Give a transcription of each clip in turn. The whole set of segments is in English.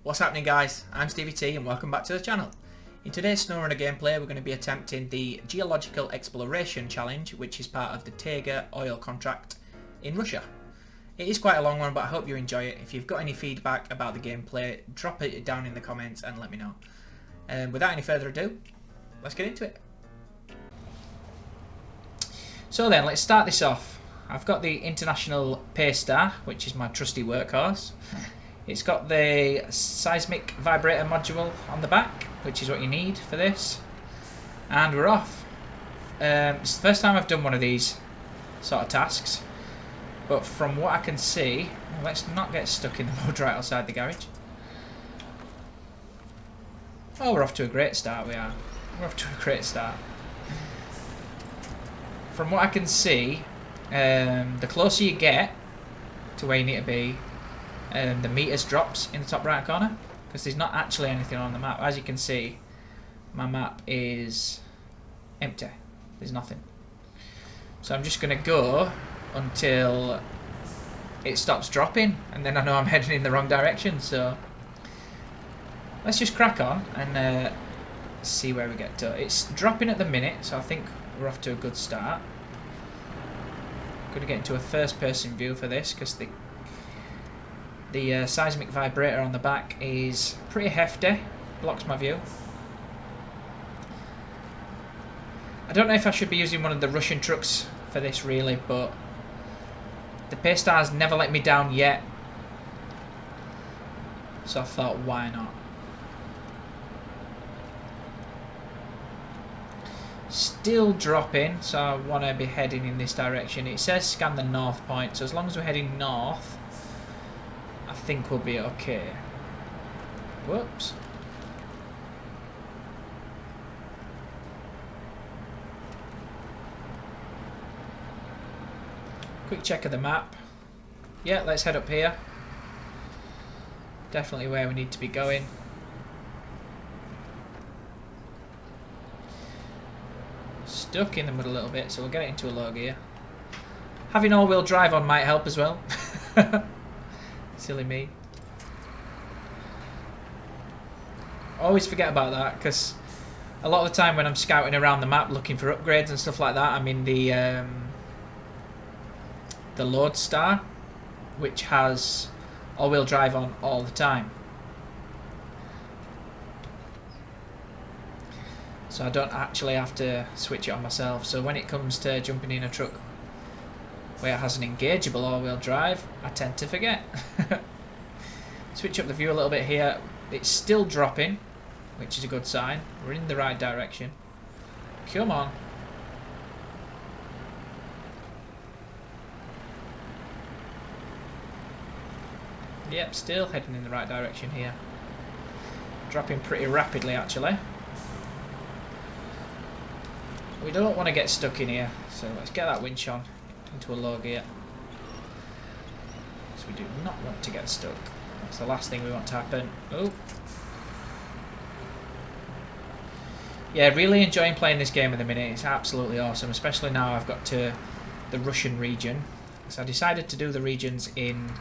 What's happening, guys? I'm Stevie T and welcome back to the channel. In today's SnowRunner gameplay we're going to be attempting the Geological Exploration challenge, which is part of the Taymyr oil contract in Russia. It is quite a long one, but I hope you enjoy it. If you've got any feedback about the gameplay, drop it down in the comments and let me know. Without any further ado, let's get into it. So then, let's start this off. I've got the International Pace Star, which is my trusty workhorse. It's got the seismic vibrator module on the back, which is what you need for this. And we're off. It's the first time I've done one of these sort of tasks. But from what I can see, let's not get stuck in the mud right outside the garage. Oh, we're off to a great start, we are. We're off to a great start. From what I can see, the closer you get to where you need to be, the meters drops in the top right corner, because there's not actually anything on the map. As you can see, my map is empty. There's nothing. So I'm just going to go until it stops dropping, and then I know I'm heading in the wrong direction. So let's just crack on and see where we get to. It's dropping at the minute, so I think we're off to a good start. Going to get into a first-person view for this, because the seismic vibrator on the back is pretty hefty, blocks my view. I don't know if I should be using one of the Russian trucks for this really, but the Pace Star's never let me down yet, so I thought, why not? Still dropping, so I want to be heading in this direction. It says scan the north point, so as long as we're heading north, I think we'll be okay. Whoops. Quick check of the map. Yeah, let's head up here. Definitely where we need to be going. Stuck in the mud a little bit, so we'll get it into a low gear. Having all-wheel drive on might help as well. Silly me. Always forget about that, because a lot of the time when I'm scouting around the map looking for upgrades and stuff like that, I'm in the Lodestar, which has all-wheel drive on all the time. So I don't actually have to switch it on myself. So when it comes to jumping in a truck where it has an engageable all-wheel drive, I tend to forget. Switch up the view a little bit here. It's still dropping, which is a good sign. We're in the right direction. Come on. Yep, still heading in the right direction here. Dropping pretty rapidly, actually. We don't want to get stuck in here, so let's get that winch on into a low gear. So we do not want to get stuck. That's the last thing we want to happen. Oh. Yeah, really enjoying playing this game at the minute. It's absolutely awesome, especially now I've got to the Russian region. So I decided to do the regions in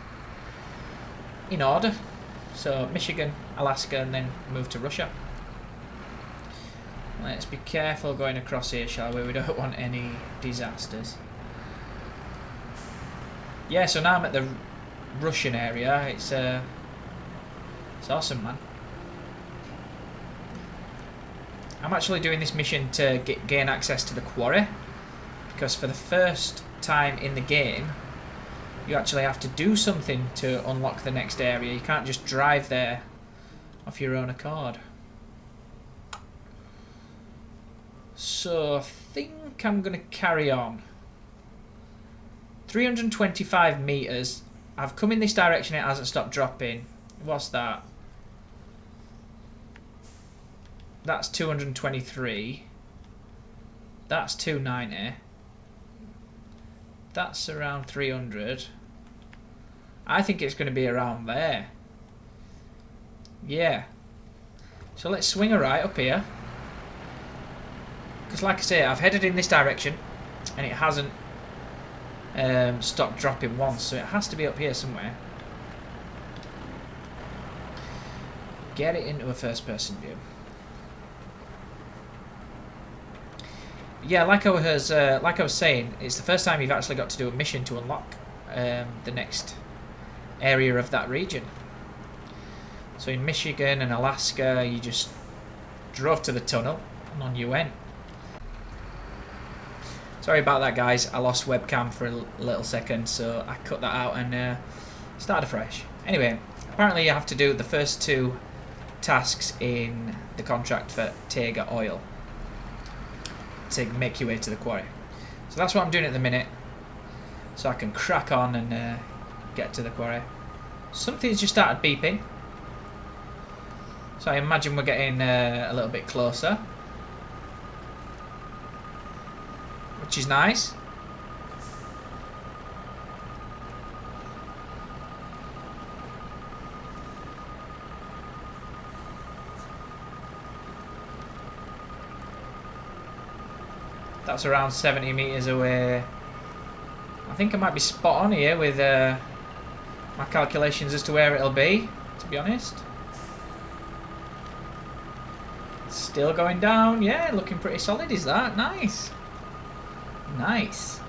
order. So Michigan, Alaska, and then move to Russia. Let's be careful going across here, shall we? We don't want any disasters. Yeah, so now I'm at the Russian area. It's awesome, man. I'm actually doing this mission to gain access to the quarry, because for the first time in the game, you actually have to do something to unlock the next area. You can't just drive there off your own accord. So I think I'm going to carry on. 325 meters. I've come in this direction, it hasn't stopped dropping. What's that? That's 223. That's 290. That's around 300. I think it's going to be around there. Yeah. So let's swing a right up here. Because like I say, I've headed in this direction and it hasn't stopped dropping once, so it has to be up here somewhere. get it into a first-person view. Yeah, like I was saying, it's the first time you've actually got to do a mission to unlock the next area of that region. So in Michigan and Alaska, you just drove to the tunnel and on you went. Sorry about that, guys. I lost webcam for a little second, so I cut that out and started afresh. Anyway, apparently you have to do the first 2 tasks in the contract for Taymyr oil to make your way to the quarry. So that's what I'm doing at the minute, so I can crack on and get to the quarry. Something's just started beeping, so I imagine we're getting a little bit closer, which is nice. That's around 70 meters away. I think I might be spot on here with my calculations as to where it'll be, to be honest. It's still going down. Yeah, looking pretty solid, is that? Nice. Nice.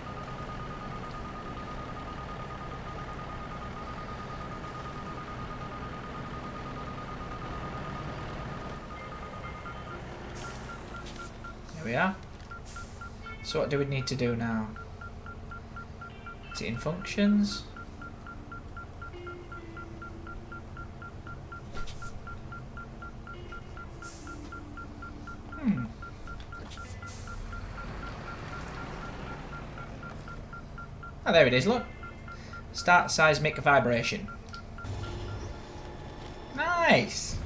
There we are. So what do we need to do now? Is it in functions? Oh, there it is, look. Start seismic vibration. Nice!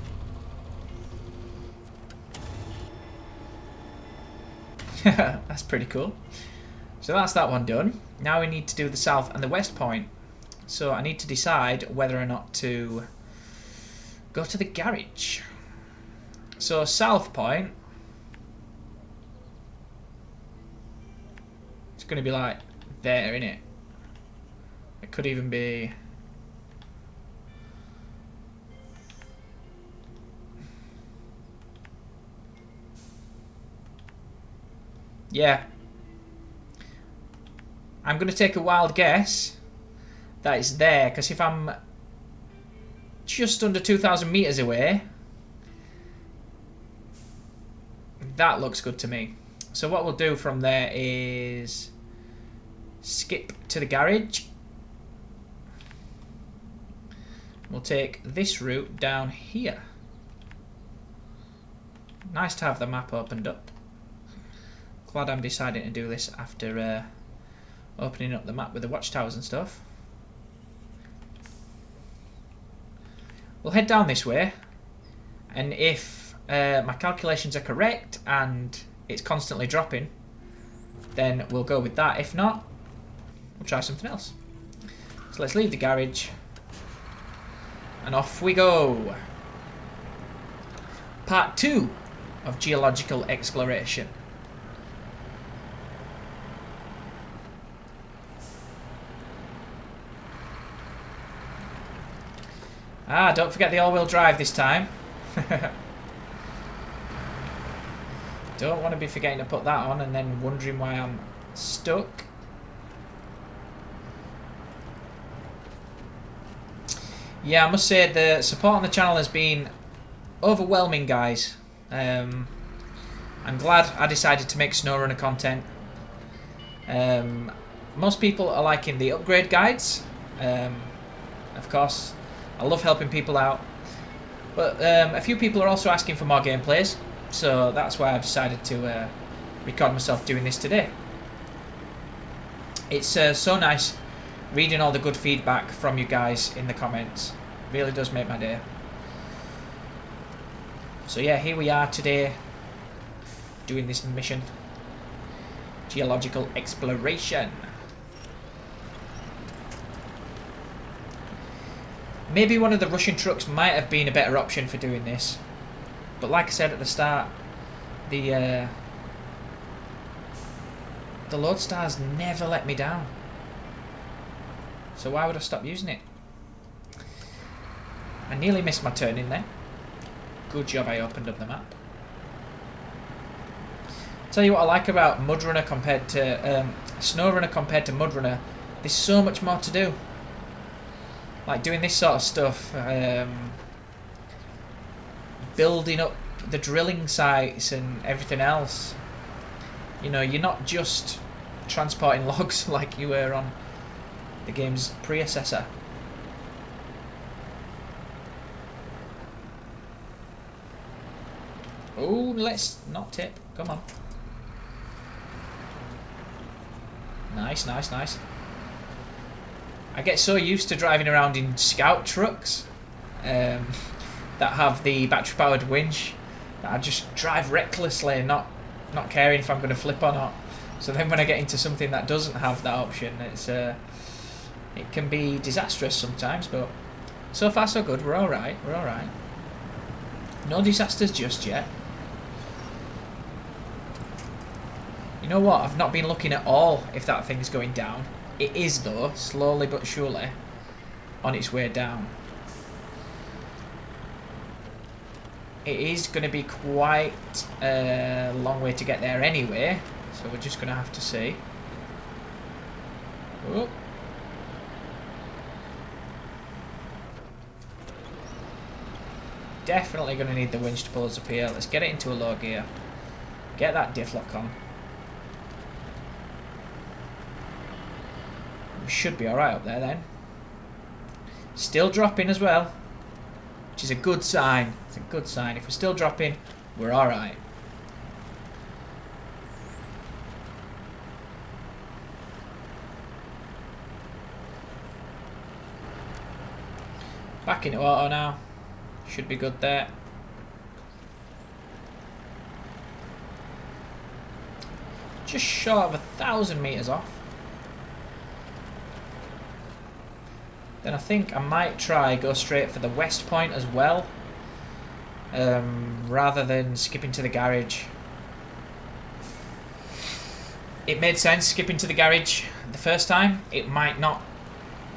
That's pretty cool. So that's that one done. Now we need to do the south and the west point. So I need to decide whether or not to go to the garage. So south point, it's going to be like there, innit? It could even be... Yeah. I'm going to take a wild guess that it's there, because if I'm just under 2,000 meters away, that looks good to me. So what we'll do from there is skip to the garage. We'll take this route down here. Nice to have the map opened up. Glad I'm deciding to do this after opening up the map with the watchtowers and stuff. We'll head down this way, and if my calculations are correct and it's constantly dropping, then we'll go with that. If not, we'll try something else. So let's leave the garage and off we go. Part 2 of Geological Exploration. Ah, don't forget the all-wheel drive this time. Don't want to be forgetting to put that on and then wondering why I'm stuck. Yeah, I must say the support on the channel has been overwhelming, guys. I'm glad I decided to make SnowRunner content. Most people are liking the upgrade guides. Of course, I love helping people out. But a few people are also asking for more gameplays. So that's why I've decided to record myself doing this today. It's so nice reading all the good feedback from you guys in the comments. It really does make my day. So yeah, here we are today doing this mission. Geological Exploration. Maybe one of the Russian trucks might have been a better option for doing this. But like I said at the start, the Lodestar's never let me down. So why would I stop using it? I nearly missed my turn in there. Good job I opened up the map. Tell you what I like about Mudrunner compared to SnowRunner compared to Mudrunner. There's so much more to do. Like doing this sort of stuff, building up the drilling sites and everything else. You know, you're not just transporting logs like you were on the game's predecessor. Oh, let's not tip. Come on. Nice, nice, nice. I get so used to driving around in scout trucks that have the battery-powered winch that I just drive recklessly, not caring if I'm going to flip or not. So then when I get into something that doesn't have that option, it can be disastrous sometimes. But so far so good. We're all right. We're all right. No disasters just yet. You know what? I've not been looking at all if that thing's going down. It is though, slowly but surely, on its way down. It is going to be quite a long way to get there anyway, so we're just going to have to see. Oh. Definitely going to need the winch to pull us up here. Let's get it into a low gear. Get that diff lock on. We should be alright up there then. Still dropping as well, which is a good sign. It's a good sign. If we're still dropping, we're alright. Back into auto now. Should be good there. Just short of 1,000 meters off. Then I think I might try go straight for the west point as well, rather than skipping to the garage. It made sense skipping to the garage the first time. It might not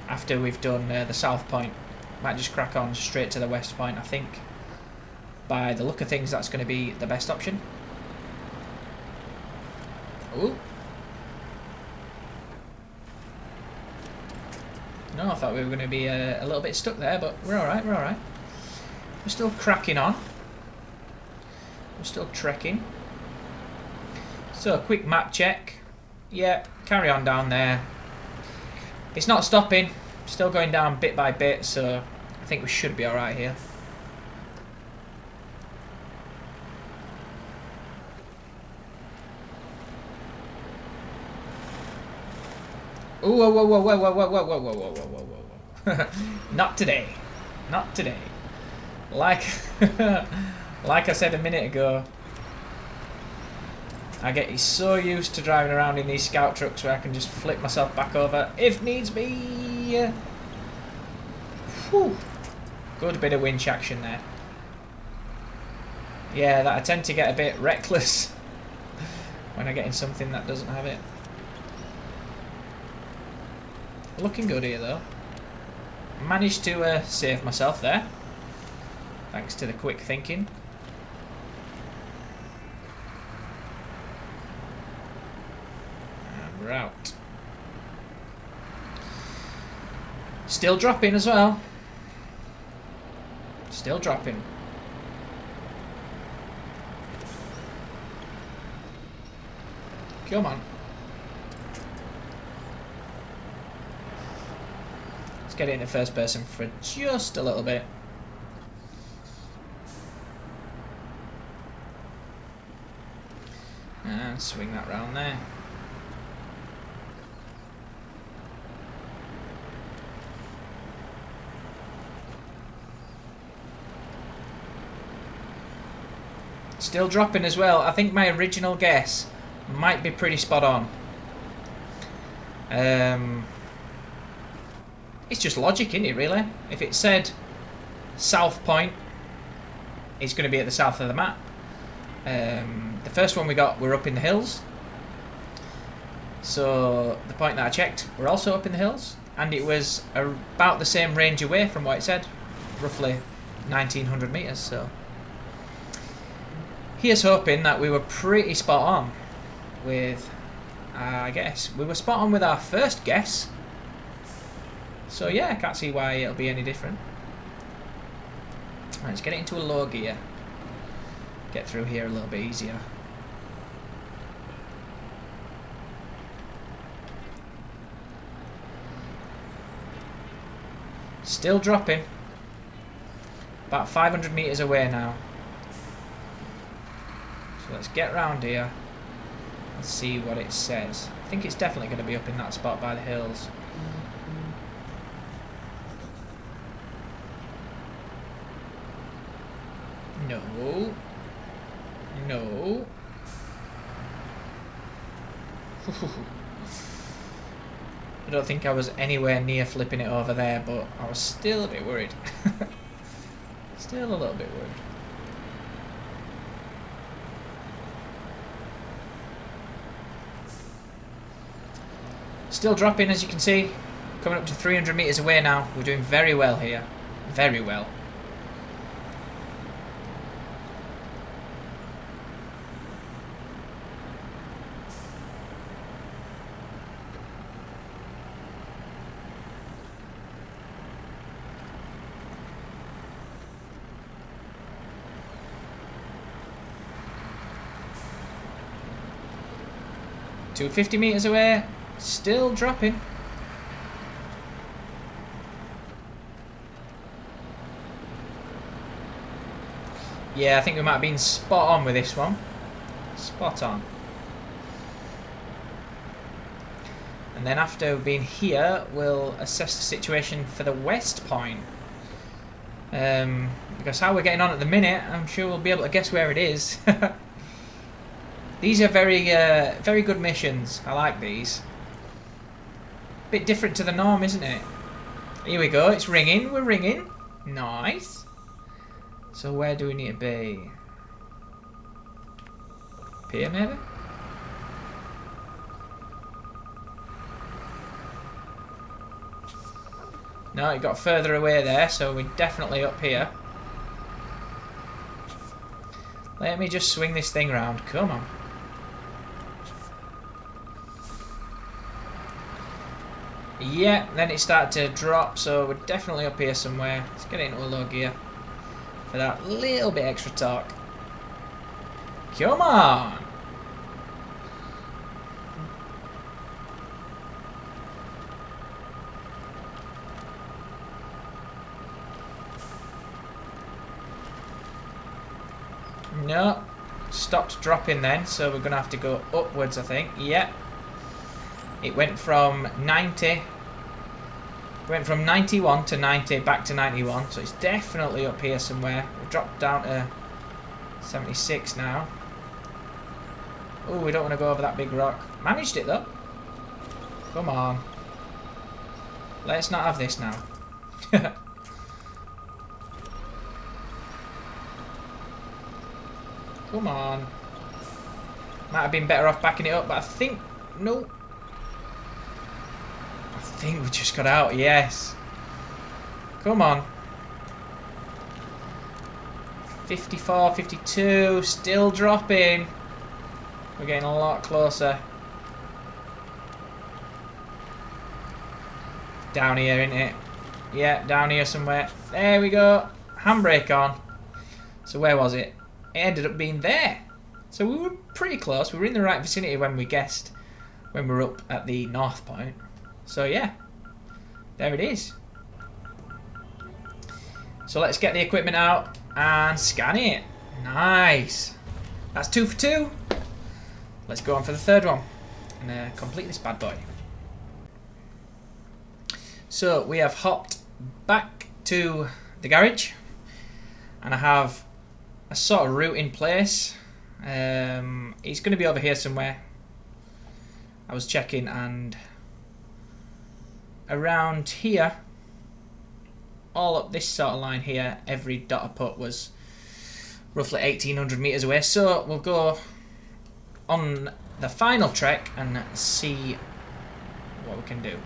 after we've done the south point. Might just crack on straight to the west point. I think by the look of things that's going to be the best option. Ooh. No, I thought we were going to be a little bit stuck there, but we're alright, we're alright. We're still cracking on. We're still trekking. So, quick map check. Yeah, carry on down there. It's not stopping. Still going down bit by bit, so I think we should be alright here. Ooh, whoa, whoa, whoa, whoa, whoa, whoa, whoa, whoa, whoa, whoa, whoa, whoa. Not today. Not today. Like I said a minute ago, I get so used to driving around in these scout trucks where I can just flip myself back over if needs be. Whew. Good bit of winch action there. Yeah, that I tend to get a bit reckless when I get in something that doesn't have it. Looking good here though. Managed to save myself there, thanks to the quick thinking. And we're out. Still dropping as well. Still dropping. Come on. Let's get it into first person for just a little bit. And swing that round there. Still dropping as well. I think my original guess might be pretty spot on. It's just logic, isn't it, really? If it said south point, it's going to be at the south of the map. The first one we got, we're up in the hills. So the point that I checked, we're also up in the hills. And it was about the same range away from what it said. Roughly 1,900 meters, so Here's hoping that we were pretty spot on with, I guess, we were spot on with our first guess. So yeah, I can't see why it'll be any different. Right, let's get it into a low gear. Get through here a little bit easier. Still dropping. About 500 meters away now. So let's get round here and see what it says. I think it's definitely going to be up in that spot by the hills. No. No. I don't think I was anywhere near flipping it over there, but I was still a bit worried. Still a little bit worried. Still dropping, as you can see. Coming up to 300 meters away now. We're doing very well here. Very well. To 50 meters away, still dropping. Yeah, I think we might have been spot on with this one. Spot on. And then after we've been here, we'll assess the situation for the west point. Because how we're getting on at the minute, I'm sure we'll be able to guess where it is. These are very good missions. I like these. Bit different to the norm, isn't it? Here we go. It's ringing. We're ringing. Nice. So where do we need to be? Up here, maybe? No, it got further away there, so we're definitely up here. Let me just swing this thing round. Come on. Yeah, then it started to drop, so we're definitely up here somewhere. Let's get it into a low gear for that little bit extra torque. Come on! No, stopped dropping then, so we're going to have to go upwards, I think. Yeah. It went from 90... Went from 91 to 90, back to 91, so it's definitely up here somewhere. We've dropped down to 76 now. Oh, we don't want to go over that big rock. Managed it though. Come on. Let's not have this now. Come on. Might have been better off backing it up, but I think... No. I think we just got out, yes. Come on. 54, 52, still dropping. We're getting a lot closer. Down here, isn't it? Yeah, down here somewhere. There we go. Handbrake on. So where was it? It ended up being there. So we were pretty close. We were in the right vicinity when we guessed when we were up at the north point. So yeah, there it is. So let's get the equipment out and scan it. Nice. That's 2 for 2. Let's go on for the third one and complete this bad boy. So we have hopped back to the garage and I have a sort of route in place. It's going to be over here somewhere. I was checking and around here, all up this sort of line here, every dot I put was roughly 1800 meters away. So we'll go on the final trek and see what we can do.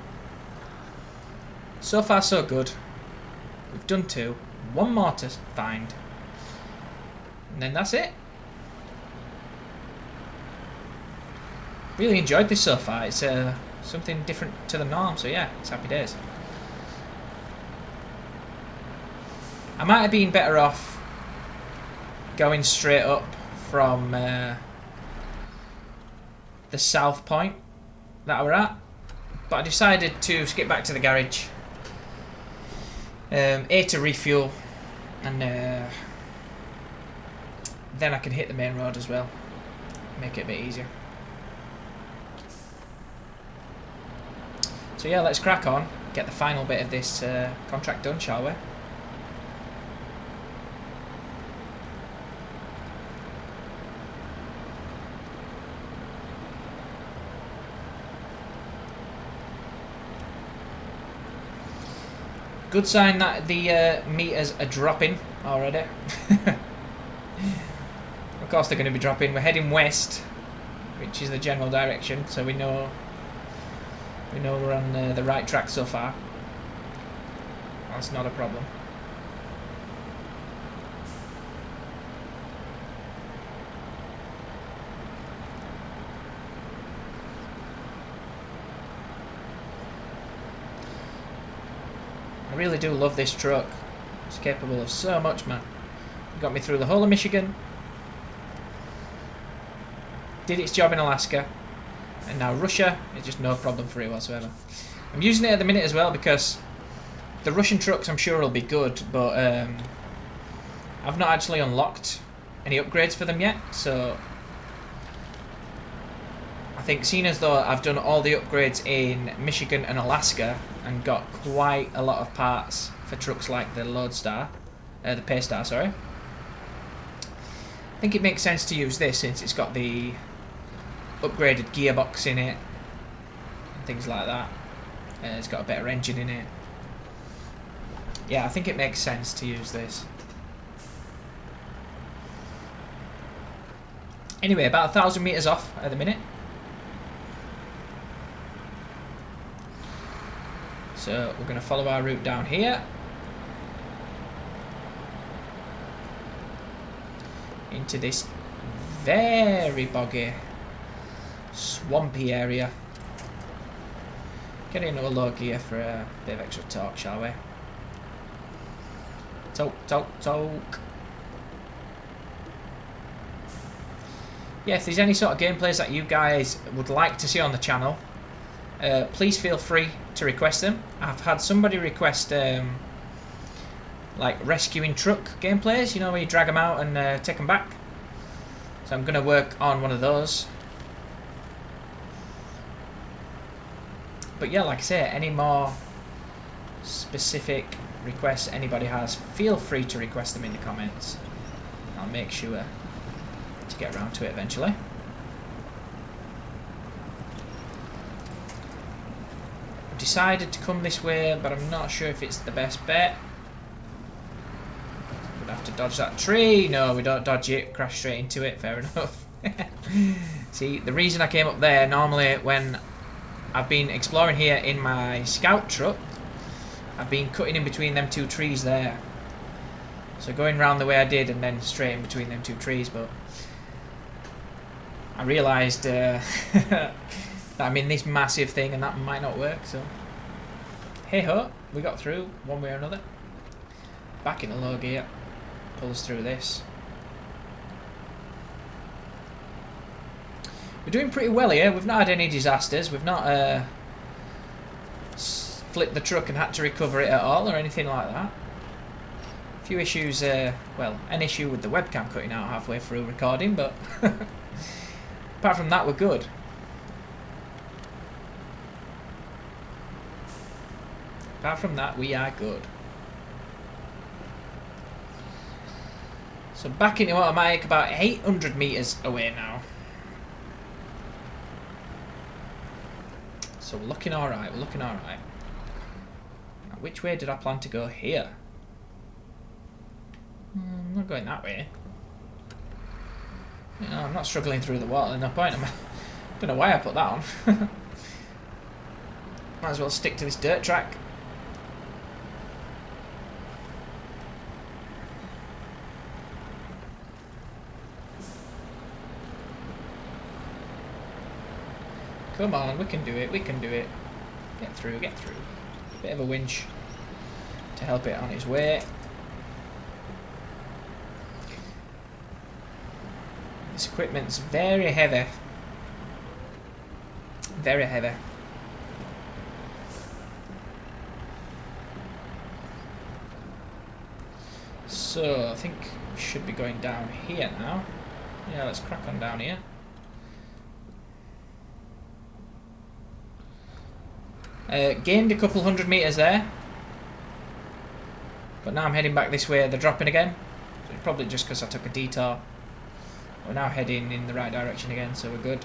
So far so good. We've done 2. 1 more to find. And then that's it. Really enjoyed this so far. It's something different to the norm, so yeah, it's happy days. I might have been better off going straight up from the south point that we're at, but I decided to skip back to the garage, A, to refuel, and then I can hit the main road as well, make it a bit easier. So yeah, let's crack on, get the final bit of this contract done, shall we? Good sign that the meters are dropping already. Of course they're going to be dropping. We're heading west, which is the general direction, so we know we're on the right track so far. That's not a problem. I really do love this truck. It's capable of so much, man. It got me through the whole of Michigan. Did its job in Alaska. And now Russia is just no problem for it whatsoever. I'm using it at the minute as well because the Russian trucks I'm sure will be good, but I've not actually unlocked any upgrades for them yet, so I think seeing as though I've done all the upgrades in Michigan and Alaska and got quite a lot of parts for trucks like the Lodestar, the Paystar, sorry, I think it makes sense to use this since it's got the upgraded gearbox in it and things like that. It's got a better engine in it. Yeah, I think it makes sense to use this. Anyway, about 1,000 meters off at the minute. So we're going to follow our route down here into this very boggy, swampy area. Get into a low gear for a bit of extra torque, shall we? Torque, torque, torque. Yeah, if there's any sort of gameplays that you guys would like to see on the channel, please feel free to request them. I've had somebody request like rescuing truck gameplays, you know, where you drag them out and take them back. So I'm going to work on one of those. But yeah, like I say, any more specific requests anybody has, feel free to request them in the comments. I'll make sure to get around to it eventually. I've decided to come this way, but I'm not sure if it's the best bet. We'd have to dodge that tree. No, we don't dodge it, crash straight into it, fair enough. See, the reason I came up there, normally when I've been exploring here in my scout truck, I've been cutting in between them two trees there. So going round the way I did and then straight in between them two trees, but I realised that I'm in this massive thing and that might not work, so hey ho, we got through one way or another. Back in the low gear, pulls through this. We're doing pretty well here. We've not had any disasters. We've not flipped the truck and had to recover it at all or anything like that. A few issues, well, an issue with the webcam cutting out halfway through recording, but apart from that, we're good. Apart from that, we are good. So back into automatic, about 800 meters away now. So we're looking alright, we're looking alright. Now, which way did I plan to go here? I'm not going that way. You know, I'm not struggling through the water, no point. I don't know why I put that on. Might as well stick to this dirt track. Come on, we can do it, we can do it. Get through, get through. Bit of a winch to help it on its way. This equipment's very heavy. Very heavy. So, I think we should be going down here now. Yeah, let's crack on down here. Gained a couple 100 meters there. But now I'm heading back this way. They're dropping again. So it's probably just because I took a detour. We're now heading in the right direction again, so we're good.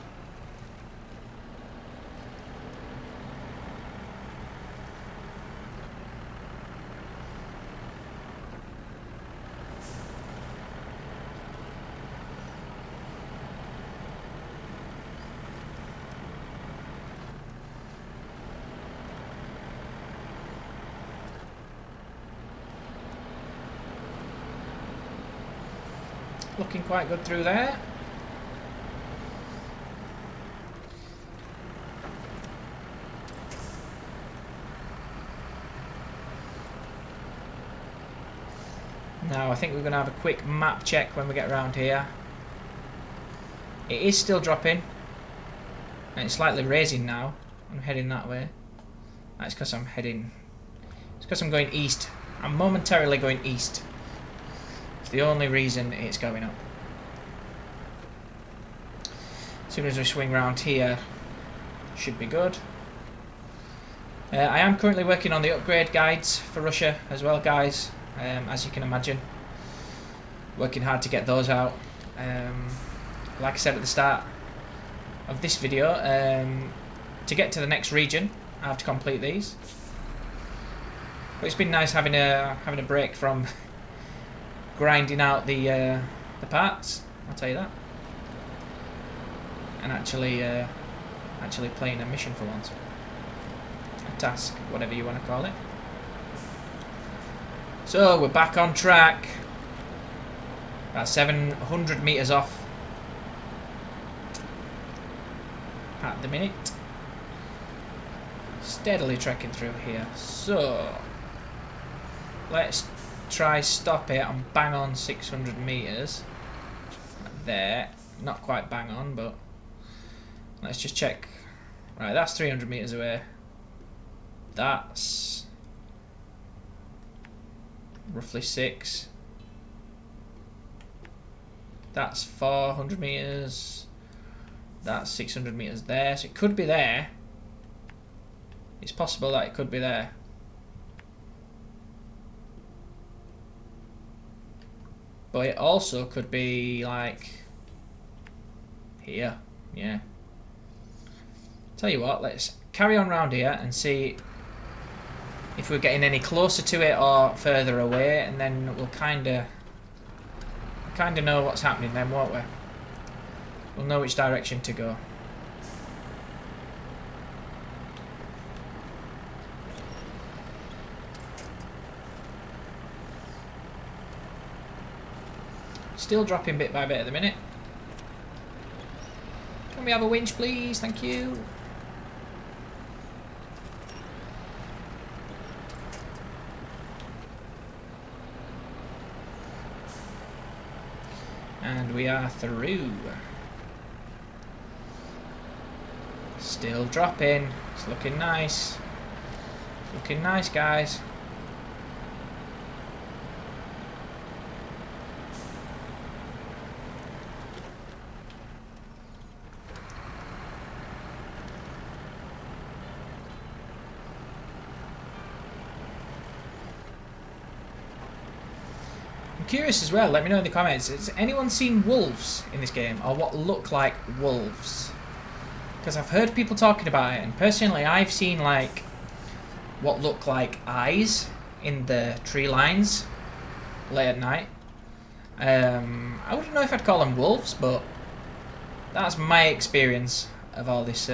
Looking quite good through there. Now I think we're going to have a quick map check when we get around here. It is still dropping. And it's slightly raising now. I'm heading that way. That's because I'm heading... It's because I'm going east. I'm momentarily going east. The only reason it's going up. As soon as we swing round here, should be good. I am currently working on the upgrade guides for Russia as well, guys. As you can imagine, working hard to get those out. Like I said at the start of this video, to get to the next region, I have to complete these. But it's been nice having a break from grinding out the parts, I'll tell you that, and actually playing a mission for once, a task, whatever you want to call it. So we're back on track, about 700 meters off at the minute, steadily trekking through here. So let's try stop it on bang on 600 meters there. Not quite bang on, but let's just check. Right, that's 300 meters away. That's roughly 6. That's 400 meters. That's 600 meters there, so it could be there. It's possible that it could be there. But it also could be like here, yeah. Tell you what, let's carry on round here and see if we're getting any closer to it or further away, and then we'll kind of know what's happening then, won't we? We'll know which direction to go. Still dropping bit by bit at the minute. Can we have a winch, please? Thank you. And we are through. Still dropping. It's looking nice. It's looking nice, guys. Curious as well, let me know in the comments, has anyone seen wolves in this game, or what look like wolves? Because I've heard people talking about it, and personally I've seen like what look like eyes in the tree lines late at night. I wouldn't know if I'd call them wolves, but that's my experience of all this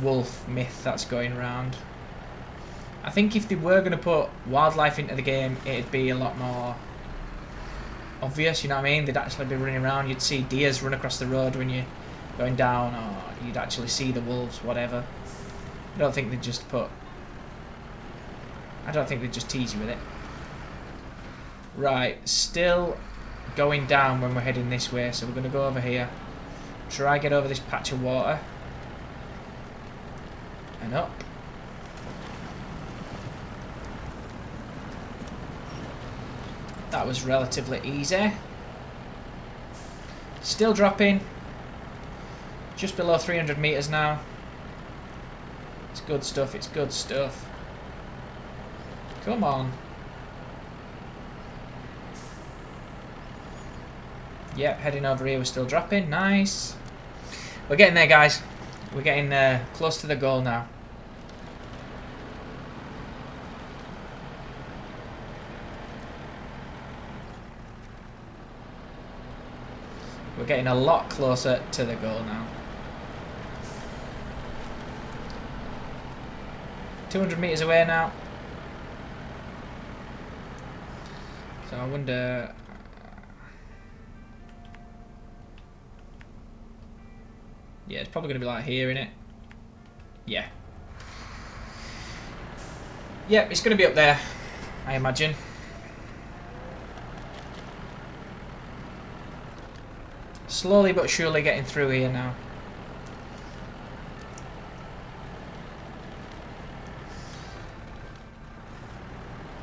wolf myth that's going around. I think if they were going to put wildlife into the game, it'd be a lot more obvious, you know what I mean? They'd actually be running around. You'd see deers run across the road when you going down, or you'd actually see the wolves, whatever. I don't think they'd just tease you with it. Right, still going down when we're heading this way, so we're going to go over here. Try get over this patch of water. And up. That was relatively easy. Still dropping. Just below 300 meters now. It's good stuff, it's good stuff. Come on. Yep, heading over here, we're still dropping. Nice. We're getting there, guys. We're getting close to the goal now. We're getting a lot closer to the goal now. 200 meters away now. So I wonder... Yeah, it's probably going to be like here, innit? Yeah. Yep, it's going to be up there, I imagine. Slowly but surely getting through here now.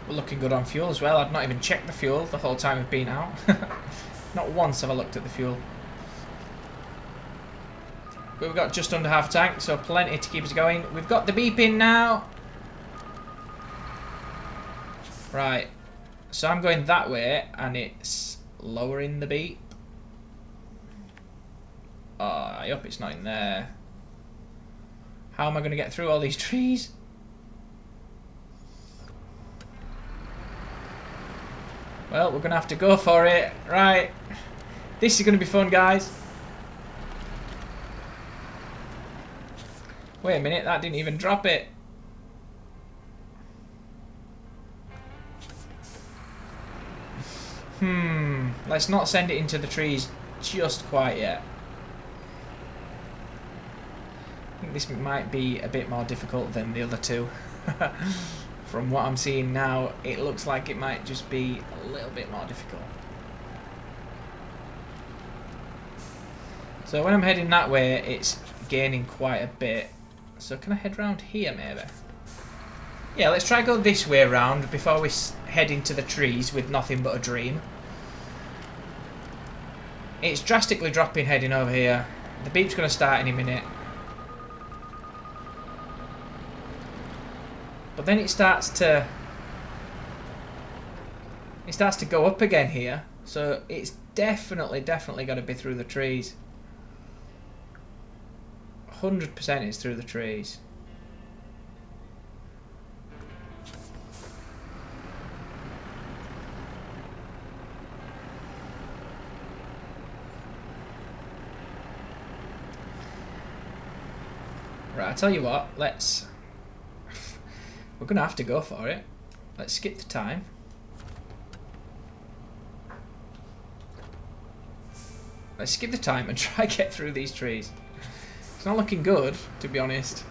We're looking good on fuel as well. I've not even checked the fuel the whole time we've been out. Not once have I looked at the fuel. But we've got just under half a tank, so plenty to keep us going. We've got the beeping now. Right. So I'm going that way, and it's lowering the beep. Oh, I hope it's not in there. How am I going to get through all these trees? Well, we're going to have to go for it. Right. This is going to be fun, guys. Wait a minute, that didn't even drop it. Let's not send it into the trees just quite yet. I think this might be a bit more difficult than the other two. From what I'm seeing now, it looks like it might just be a little bit more difficult. So when I'm heading that way, it's gaining quite a bit. So can I head round here maybe? Yeah, let's try go this way round before we head into the trees with nothing but a dream. It's drastically dropping heading over here. The beep's going to start in a minute. But then it starts to go up again here. So it's definitely got to be through the trees. 100% it's through the trees. Right, I tell you what, let's... We're going to have to go for it. Let's skip the time. Let's skip the time and try get through these trees. It's not looking good, to be honest.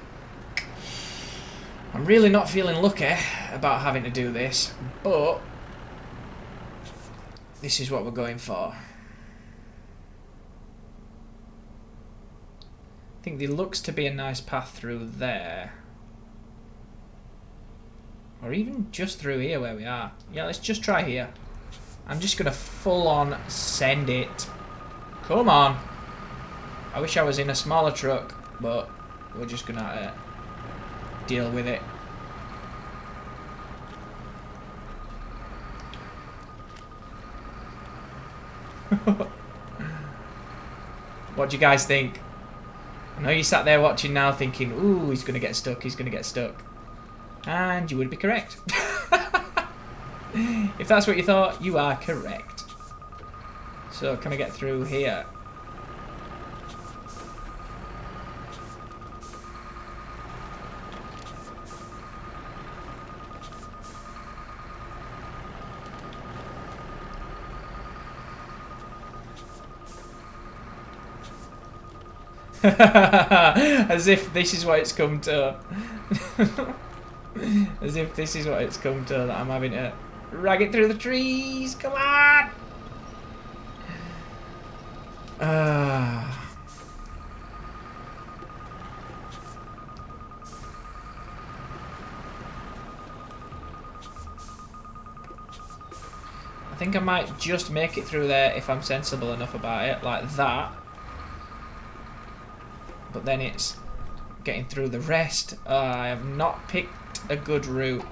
I'm really not feeling lucky about having to do this, but this is what we're going for. I think there looks to be a nice path through there. Or even just through here where we are. Yeah, let's just try here. I'm just going to full on send it. Come on. I wish I was in a smaller truck, but we're just going to deal with it. What do you guys think? I know you sat there watching now thinking, ooh, he's going to get stuck, he's going to get stuck. And you would be correct. If that's what you thought, you are correct. So, can I get through here? As if this is what it's come to. As if this is what it's come to, that I'm having to rag it through the trees. Come on! I think I might just make it through there if I'm sensible enough about it, like that. But then it's getting through the rest. I have not picked a good route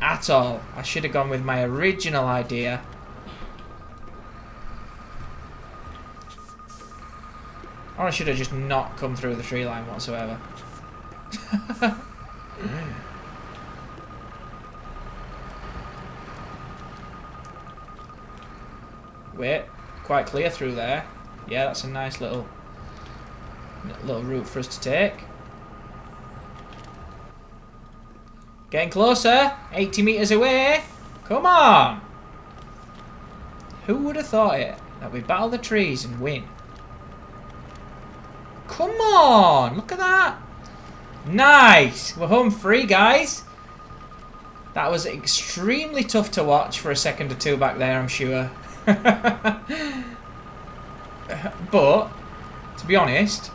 at all. I should have gone with my original idea. Or I should have just not come through the tree line whatsoever. Wait, quite clear through there. Yeah, that's a nice little route for us to take. Getting closer. 80 meters away. Come on. Who would have thought it? That we battle the trees and win. Come on. Look at that. Nice. We're home free, guys. That was extremely tough to watch for a second or two back there, I'm sure. But, to be honest,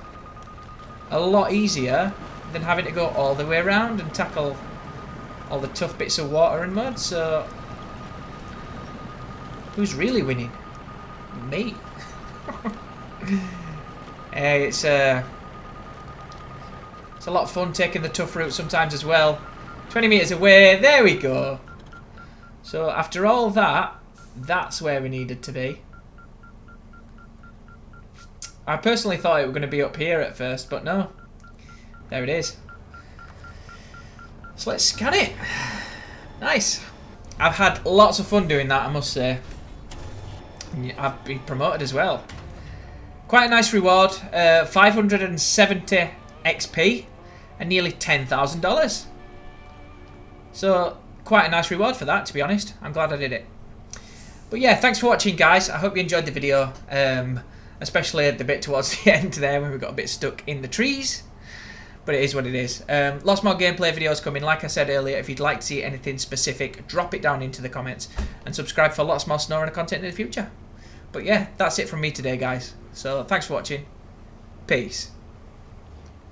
a lot easier than having to go all the way around and tackle all the tough bits of water and mud. So who's really winning? Me. Hey, it's a lot of fun taking the tough route sometimes as well. 20 meters away, there we go. So after all that, that's where we needed to be. I personally thought it was going to be up here at first, but no. There it is. So let's scan it. Nice. I've had lots of fun doing that, I must say. I've been promoted as well. Quite a nice reward. 570 XP and nearly $10,000. So quite a nice reward for that, to be honest. I'm glad I did it. But yeah, thanks for watching, guys. I hope you enjoyed the video. Especially the bit towards the end there when we got a bit stuck in the trees. But it is what it is. Lots more gameplay videos coming. Like I said earlier, if you'd like to see anything specific, drop it down into the comments. And subscribe for lots more SnowRunner content in the future. But yeah, that's it from me today, guys. So thanks for watching. Peace.